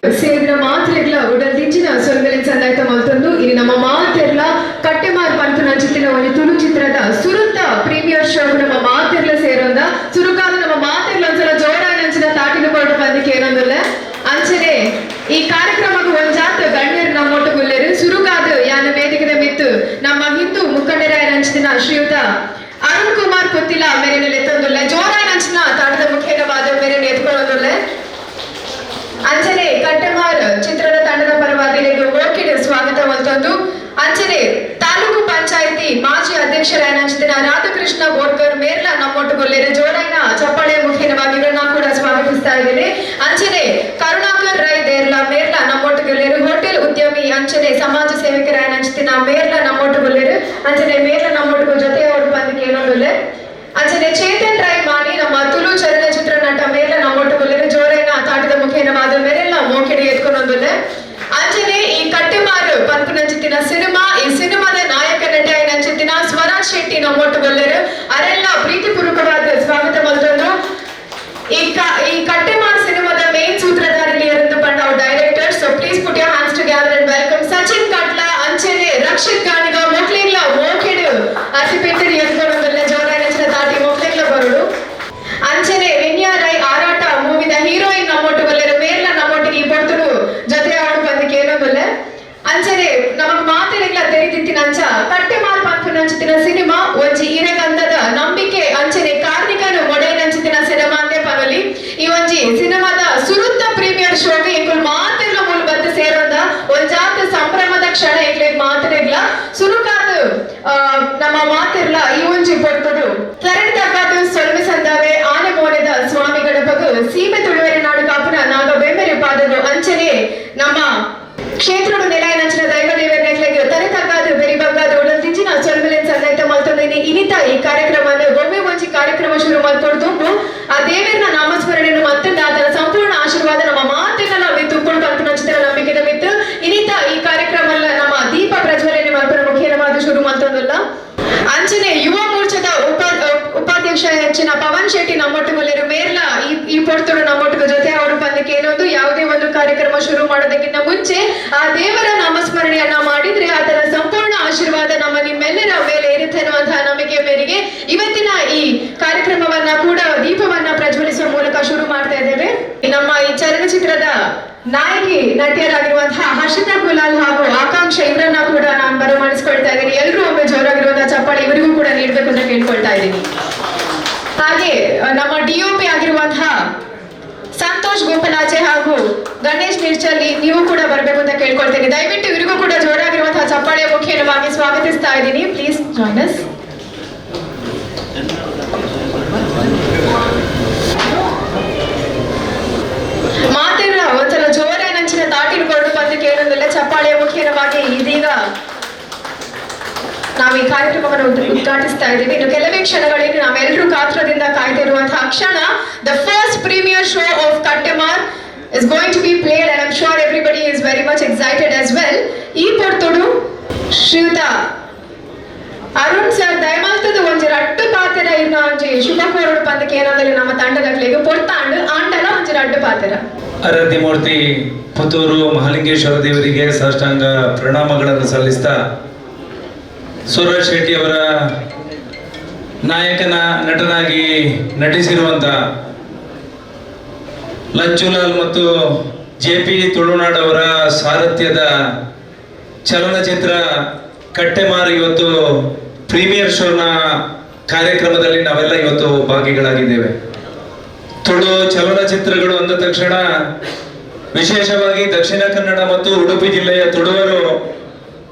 ಸೇರಿದ ಮಾತ್ರೆಗಳ ಉಡಲ್ ದಿಂಚಿನ ಸೊಲ್ಮೆಲಿನ ಸಂದಾಯ್ತ ಮಲ್ತೊಂದು ಇಲ್ಲಿ ನಮ್ಮ ಮಾತೆರ್ಲ ಕಟ್ಟೆಮಾರ್ ಪಂತು ನಂಚಿತ್ತಿನ ಒಂದು ತುಳು ಚಿತ್ರದ ಸುರುತ್ತ ಪ್ರೀಮಿಯರ್ ಶೋ ನಮ್ಮ ಮಾತೆರ್ಲ ಸೇರೋದ ಸುರುಕಾದ ನಮ್ಮ ಮಾತೆರ್ಲ ಒಂದ್ಸಲ ಜೋರಾಗಿ ನಂಚಿನ ತಾಟಿನ ಕೊರಡು ಬಂದಿಕ್ಕೆ ಏನೊಂದಿಲ್ಲ ಅಂಚನೆ ಈ ಕಾರ್ಯಕ್ರಮಕ್ಕೆ ಒಂಜಾತ ಗಣ್ಯರು ನಮ್ಮೊಟ್ಟು ಗುಲ್ಲೇರು ಸುರುಕಾದ ಯಾನ ವೇದಿಕೆದ ಮಿತ್ತು ನಮ್ಮ ಹಿಂದೂ ಮುಖಂಡರಾಯ ನಂಚಿನ ಶ್ರೀಯುತ ಅರುಣ್ ಕುಮಾರ್ ಪುತ್ತಿಲ ಮೇರೆನಲ್ಲಿ ಎತ್ತೊಂದುಲ್ಲ ಜೋರಾಗಿ ನಂಚಿನ ತಾಟದ ಮುಖ್ಯವಾದ ಮೇರೆನೆ ಎತ್ಕೊಳ್ಳೋದಿಲ್ಲ ಅಂಚನೆ ಕಟ್ಟೆಮಾರ್ ಚಿತ್ರದ ತಂಡದ ಪರವಾಗಿ ಓಕೆಗೆ ಸ್ವಾಗತ ಮತ್ತೊಂದು ಅಂಚನೆ ತಾಲೂಕು ಪಂಚಾಯಿತಿ ಮಾಜಿ ಅಧ್ಯಕ್ಷರಾಯ ನಂಚಿನ ರಾಧಾಕೃಷ್ಣ ಬೋರ್ಕರ್ ಮೇರ್ಲ ನಮ್ಮೊಟ್ಟುಗೊಳ್ಳಿರ ಜೋರಾಯಿನ ಚಪ್ಪಾಳೆ ಮುಖೇನವಾಗಿ ನಾವು ಕೂಡ ಸ್ವಾಗತಿಸ್ತಾ ಇದ್ದೇನೆ ಅಂಚನೆ ಕರುಣಾಕರ್ ರೈ ದೇರ್ಲ ಮೇರ್ಲ ನಮ್ಮೊಟ್ಟುಗೊಳ್ಳಿರು ಹೋಟೆಲ್ ಉದ್ಯಮಿ ಅಂಚನೆ ಸಮಾಜ ಸೇವಕರಾಯ ನಂಚಿನ ಮೇರ್ಲ ನಮ್ಮೊಟ್ಟುಗೊಳ್ಳಿರು ಅಂಚನೆ ಮೇರ್ಲ ನಮ್ಮೊಟ್ಟುಗು ಜೊತೆ ಅವರು ಬಂದಿಗೆ ಏನೊಂದಿಲ್ಲ ಅಂಚನೆ ಚೇತನ್ ರೈ ಮಾನಿ ನಮ್ಮ ತುಳು ಚಲನಚಿತ್ರ ನಟ ಮೇರ್ಲ ನಮ್ಮೊಟ್ಟುಗೊಳ್ಳಿರು ಜೋರಾಯಿನ ತಾಟದ ಮುಖೇನವಾದ ಮೇರೆಲ್ಲ ಮೋಕೆಡೆ ಎತ್ಕೊಂಡೊಂದಿಲ್ಲ ಅಂಚನೆ ಈ ಕಟ್ಟೆಮಾರು ಪಂಪು ನಂಚಿತ್ತಿನ ಸಿನಿಮಾ ಈ ಸಿನಿಮಾದ ನಾಯಕ ನಟ ನಂಚಿತ್ತಿನ ಸ್ವರಾಜ್ ಶೆಟ್ಟಿ ನಮ್ಮೊಟ್ಟುಗೊಳ್ಳಿರು ಅರೆಲ್ಲ ಪ್ರೀತಿಪೂರ್ವಕವಾದ ಸ್ವಾಗತ ಮಲ್ತೊಂದು ಈ ಕಟ್ಟೆಮಾರ್ ಸಿನಿಮಾದ ಮೇನ್ ಸೂತ್ರಧಾರಿ ಎಂದು ಪಂಡ ಅವ್ರ director so please put your hands together and welcome Sachin Katla Anchan Rakshith Ganiga ಮೊಕ್ಲಿಗ್ಲ ಮೋಕೆಡು ಅರ್ಸಿಪೆಟ್ಟಡಿ ಎತ್ಕೊಂಡೊಂದಿಲ್ಲ ಜೋರಾಗಿ ನಂಚಿನ ತಾಟಿ ಮೊಕ್ಲಿಗ್ಲ ಬರೋಡು ಅಂಚನೆ ವಿನ್ಯಾ ರೈ ಆರಾಟ ಮೂವಿದ ಹೀರೋಯಿನ್ ನಮ್ಮೊಟ್ಟುಗೊಳ್ಳಿರು ಮೇರ್ಲ ನಮ್ಮೊಟ್ಟಿಗೆ ಈ ಪೊರ್ತುಡು ಜೊತೆ ಆಡು ಬಂದಿಕ್ಕೆ ಏನೊಂದಿಲ್ಲ ಅಂಚನೆ ನಮಗ್ ಮಾತೆರೆಗ್ಲ ತೆರಿದಿತ್ತಿನ ಅಂಚ ಕಟ್ಟೆಮಾರ್ ಪಂಪು ನಂಚಿತ್ತಿನ ಸಿನಿಮಾ ಒಂಜಿ ಇರೆಗಂಧದ ನಂಬಿಕೆ ಅಂಚನೆ ಕಾರ್ಮಿಕನು ಮೊಡೆ ನಂಚಿತ್ತಿನ ಸಿನಿಮಾ ಅಂತೆ ಪನೊಲಿ ಈ ಒಂಜಿ ಸಿನಿಮಾದ ಸುರುತ್ತ ಪ್ರೀಮಿಯರ್ ಶೋಗೆ ಇಂಕುಲ್ ಮಾತೆರ್ಲ ಮೂಲ ಬದ್ದು ಸೇರೋದ ಒಂಜಾತ ಸಂಭ್ರಮದ ಕ್ಷಣ ಇಕ್ಲೆ ಮಾತೆರೆಗ್ಲ ಸುರುಕಾದ ನಮ್ಮ ಮಾತೆರ್ಲ ಈ ಒಂಜಿ ಪೊರ್ತುಡು ಕರೆಂಟ್ ತಕ್ಕಾದು ಸೊಲ್ಮೆ ಸಂದಾವೆ ಆನೆ ಮೋನೆದ ಸ್ವಾಮಿ ಗಣಪಗು ಸೀಮೆ ತುಳುವೆರೆ ನಾಡು ಕಾಪುನ ನಾಗ ಬೆಂಬೆರೆ ಪಾದಗಳು ಅಂಚನೆ ನಮ್ಮ ಕ್ಷೇತ್ರದ ನೆಲಾಯ ನಂಚಿನ ದೈವದೇವರ ನೆಕ್ಲೆಗೆ ತಲೆ ತಗ್ಗಾದು ಬೆರಿ ಬಗ್ಗಾದು ಉಡಲ್ ದಿಂಚಿನ ಸೊಲ್ಮೆಲೆನ್ ಸಂದಾಯ್ತ ಮಲ್ತೊಂದಿನಿ ಇನಿತ ಈ ಕಾರ್ಯಕ್ರಮವನ್ನು ಒಮ್ಮೆ ಒಂಜಿ ಕಾರ್ಯಕ್ರಮ ಶುರು ಮಲ್ಪೊಡ್ದು ಆ ದೇವರನ ನಾಮಸ್ಮರಣೆಯನ್ನು ಮತ್ತೊಂದು ಅದರ ಸಂಪೂರ್ಣ ಆಶೀರ್ವಾದ ನಮ್ಮ ಮಾತಿನ ಮಿತ್ತು ಉಪ್ಪುಳು ಪಂಪು ನಂಚಿನ ನಂಬಿಕೆದ ಮಿತ್ತು ಇನಿತ ಈ ಕಾರ್ಯಕ್ರಮ ನಮ್ಮ ದೀಪ ಪ್ರಜ್ವಲನೆ ಮಲ್ಪನ ಮುಖೇನವಾದ ಶುರು ಮಲ್ತೊಂದಿಲ್ಲ ಅಂಚನೆ ಯುವ ಮೋರ್ಚಾದ ಉಪಾಧ್ಯಕ್ಷ ಹೆಚ್ಚಿನ ಪವನ್ ಶೆಟ್ಟಿ ನಮ್ಮೊಟ್ಟುಗೊಳ್ಳಿರು ಮೇರ್ಲ ಈ ಪೊರ್ತುಡು ನಮ್ಮೊಟ್ಟಿಗೆ ಜೊತೆ ಅವರು ಬಂದಕ್ಕೆ ಏನೊಂದು ಯಾವುದೇ ಒಂದು ಕಾರ್ಯಕ್ರಮ ಶುರು ಮಾಡೋದಕ್ಕಿಂತ ಮುಂಚೆ ಆ ದೇವರ ನಾಮಸ್ಮರಣೆಯನ್ನ ಮಾಡಿದ್ರೆ ಅದರ ಸಂಪೂರ್ಣ ಆಶೀರ್ವಾದ ನಮ್ಮ ನಿಮ್ಮೆಲ್ಲರ ಮೇಲೆ ಇರುತ್ತೆ ಅನ್ನುವಂತಹ ನಂಬಿಕೆ ಮೇರೆಗೆ ಇವತ್ತಿನ ಈ ಕಾರ್ಯಕ್ರಮವನ್ನ ಕೂಡ ದೀಪವನ್ನ ಪ್ರಜ್ವಲಿಸುವ ಮೂಲಕ ಶುರು ಮಾಡ್ತಾ ಇದ್ದೇವೆ ನಮ್ಮ ಈ ಚಲನಚಿತ್ರದ ನಾಯಕಿ ನಟಿಯರಾಗಿರುವಂತಹ ಹರ್ಷಿತಾ ಗುಲಾಲ್ ಹಾಗೂ ಆಕಾಂಕ್ಷ ಇವರನ್ನ ಕೂಡ ನಾನು ಬರಮಾಡಿಸ್ಕೊಳ್ತಾ ಇದ್ದೀನಿ ಎಲ್ಲರೂ ಒಮ್ಮೆ ಜೋರಾಗಿರುವಂತಹ ಚಪ್ಪಾಳೆ ಇವರಿಗೂ ಕೂಡ ನೀಡಬೇಕು ಅಂತ ಕೇಳ್ಕೊಳ್ತಾ ಇದ್ದೀನಿ ಹಾಗೆ ನಮ್ಮ ಡಿಒಪಿ ಆಗಿರುವಂತಹ ಸಂತೋಷ್ ಗೋಪಲಾಚೆ ಹಾಗೂ ಗಣೇಶ್ ನಿರ್ಚಲಿ ನೀವು ಕೂಡ ಬರಬೇಕು ಅಂತ ಕೇಳ್ಕೊಳ್ತೀನಿ ದಯವಿಟ್ಟು ಇವರಿಗೂ ಕೂಡ ಜೋರಾಗಿರುವಂತಹ ಚಪ್ಪಾಳೆ ಮುಖೇನವಾಗಿ ಸ್ವಾಗತಿಸ್ತಾ ಇದ್ದೀನಿ ಪ್ಲೀಸ್ ಜಾಯ್ನ್ ಅಸ್ ಮಾತೆಲ್ಲ ಒಂದ್ಸಲ ಜೋರ ನಂಚಿನ ತಾಟಿನ ಕೊರಡು ಬಂದು ಕೇಳೋದಿಲ್ಲ ಚಪ್ಪಾಳೆಯ ಮುಖೇನವಾಗಿ ಇದೀಗ ನಾವು ಈ ಕಾರ್ಯಕ್ರಮವನ್ನು ಉದ್ಘಾಟಿಸ್ತಾ ಇದ್ದೀವಿ ಇನ್ನು ಕೆಲವೇ ಕ್ಷಣಗಳಿಗೆ ನಾವೆಲ್ಲರೂ ಕಾತ್ರದಿಂದ ಕಾಯ್ದಿರುವಂತಹ ಕ್ಷಣ the first premiere show of Kattemar is going to be played and I'm sure everybody is very much excited as well ಈ ಪೊರ್ತುಡು ಶ್ರೀಯುತ ಅರುಣ್ ಸರ್ ದಯಮಾಲ್ತದ ಒಂಜಿ ರಡ್ಡು ಪಾತೆರ ಇನ್ನ ಒಂಜಿ ಶುಭ ಕೋರಡು ಪಂದಕ್ಕೆ ಏನಾದಲ್ಲಿ ನಮ್ಮ ತಂಡದಕ್ಲೆಗ್ ಪೊರ್ತಾಂಡು ಆಂಡಲ ಒಂಜಿ ರಡ್ಡು ಪಾತೆರ ಆರಾಧ್ಯ ಮೂರ್ತಿ ಪುತ್ತೂರು ಮಹಾಲಿಂಗೇಶ್ವರ ದೇವರಿಗೆ ಸಾಷ್ಟಾಂಗ ಪ್ರಣಾಮಗಳನ್ನು ಸಲ್ಲಿಸ್ತಾ ಸ್ವರಾಜ್ ಶೆಟ್ಟಿ ಅವರ ನಾಯಕನ ನಟನಾಗಿ ನಟಿಸಿರುವಂತ ಲಂಚುಲಾಲ್ ಮತ್ತು ಜೆ.ಪಿ. ತುಳುನಾಡ್ ಅವರ ಸಾರಥ್ಯದ ಚಲನಚಿತ್ರ ಕಟ್ಟೆಮಾರ್ ಇವತ್ತು ಪ್ರೀಮಿಯರ್ ಶೋನ ಕಾರ್ಯಕ್ರಮದಲ್ಲಿ ನಾವೆಲ್ಲ ಇವತ್ತು ಭಾಗಿಗಳಾಗಿದ್ದೇವೆ. ತುಳು ಚಲನಚಿತ್ರಗಳು ಅಂದ ತಕ್ಷಣ ವಿಶೇಷವಾಗಿ ದಕ್ಷಿಣ ಕನ್ನಡ ಮತ್ತು ಉಡುಪಿ ಜಿಲ್ಲೆಯ ತುಳುವರು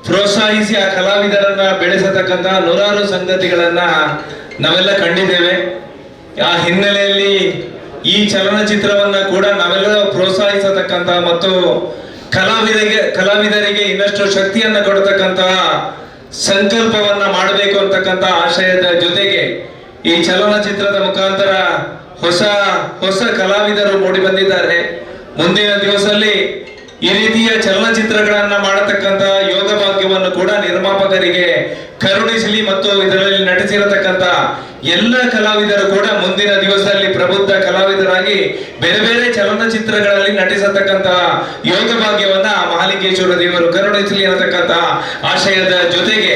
ಪ್ರೋತ್ಸಾಹಿಸಿ ಆ ಕಲಾವಿದರನ್ನ ಬೆಳೆಸತಕ್ಕಂತ ನೂರಾರು ಸಂಗತಿಗಳನ್ನ ನಾವೆಲ್ಲ ಕಂಡಿದ್ದೇವೆ. ಆ ಹಿನ್ನೆಲೆಯಲ್ಲಿ ಈ ಚಲನಚಿತ್ರವನ್ನ ಕೂಡ ನಾವೆಲ್ಲ ಪ್ರೋತ್ಸಾಹಿಸತಕ್ಕಂತ ಮತ್ತು ಕಲಾವಿದರಿಗೆ ಇನ್ನಷ್ಟು ಶಕ್ತಿಯನ್ನ ಕೊಡತಕ್ಕಂತಹ ಸಂಕಲ್ಪವನ್ನ ಮಾಡಬೇಕು ಅಂತಕ್ಕಂಥ ಆಶಯದ ಜೊತೆಗೆ ಈ ಚಲನಚಿತ್ರದ ಮುಖಾಂತರ ಹೊಸ ಕಲಾವಿದರು ಮೂಡಿ ಬಂದಿದ್ದಾರೆ. ಮುಂದಿನ ದಿವಸದಲ್ಲಿ ಈ ರೀತಿಯ ಚಲನಚಿತ್ರಗಳನ್ನ ಮಾಡತಕ್ಕಂತ ಯೋಗ ಭಾಗ್ಯವನ್ನು ಕೂಡ ನಿರ್ಮಾಪಕರಿಗೆ ಕರುಣಿಸಲಿ ಮತ್ತು ಇದರಲ್ಲಿ ನಟಿಸಿರತಕ್ಕಂತ ಎಲ್ಲ ಕಲಾವಿದರು ಕೂಡ ಮುಂದಿನ ದಿವಸದಲ್ಲಿ ಪ್ರಬುದ್ಧ ಕಲಾವಿದರಾಗಿ ಬೇರೆ ಬೇರೆ ಚಲನಚಿತ್ರಗಳಲ್ಲಿ ನಟಿಸತಕ್ಕಂತಹ ಯೋಗ ಭಾಗ್ಯವನ್ನ ಮಹಾಲಿಂಗೇಶ್ವರ ದೇವರು ಕರುಣಿಸಲಿ ಅನ್ನತಕ್ಕಂತಹ ಆಶಯದ ಜೊತೆಗೆ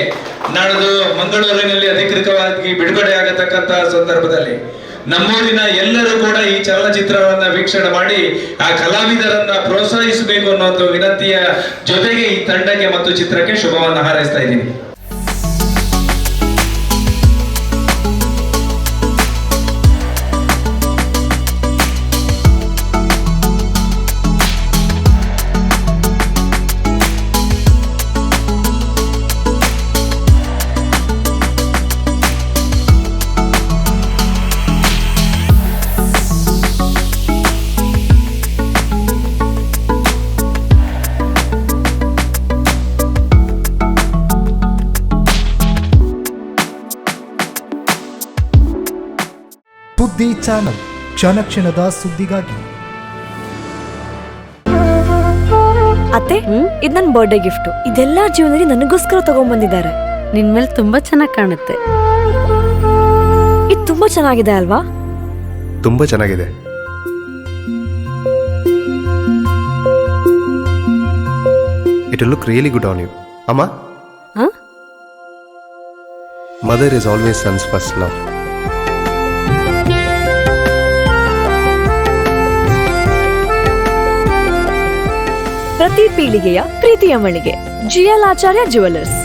ನಾಡ್ದು ಮಂಗಳೂರಿನಲ್ಲಿ ಅಧಿಕೃತವಾಗಿ ಬಿಡುಗಡೆ ಆಗತಕ್ಕಂತಹ ಸಂದರ್ಭದಲ್ಲಿ ನಮ್ಮೂರಿನ ಎಲ್ಲರೂ ಕೂಡ ಈ ಚಲನಚಿತ್ರವನ್ನ ವೀಕ್ಷಣೆ ಮಾಡಿ ಆ ಕಲಾವಿದರನ್ನ ಪ್ರೋತ್ಸಾಹಿಸಬೇಕು ಅನ್ನೋ ಒಂದು ವಿನಂತಿಯ ಜೊತೆಗೆ ಈ ತಂಡಕ್ಕೆ ಮತ್ತು ಚಿತ್ರಕ್ಕೆ ಶುಭವನ್ನ ಹಾರೈಸ್ತಾ ಇದ್ದೀನಿ. ಸುದ್ದಿ ಚಾನಲ್ ಕ್ಷಣ ಕ್ಷಣದ ಸುದ್ದಿಗಾಗಿ. ಅತ್ತೆ, ಇದು ನನ್ನ ಬರ್ಡೇ ಗಿಫ್ಟ್. ಇದೆಲ್ಲ ಜೀವನದಲ್ಲಿ ನನಗೋಸ್ಕರ ತಗೊಂಡ್ಬಂದಿದ್ದಾರೆ. ನಿನ್ ಮೇಲೆ ತುಂಬಾ ಚೆನ್ನಾಗಿ ಕಾಣುತ್ತೆ. ಇದು ತುಂಬಾ ಚೆನ್ನಾಗಿದೆ ಅಲ್ವಾ? ತುಂಬಾ ಚೆನ್ನಾಗಿದೆ. It will look really good on you. Amma? Huh? Mother is always son's first love. ಪ್ರತಿ ಪೀಳಿಗೆಯ ಪ್ರೀತಿಯ ಮಳಿಗೆ GL ಆಚಾರ್ಯ ಜ್ಯುವೆಲರ್ಸ್.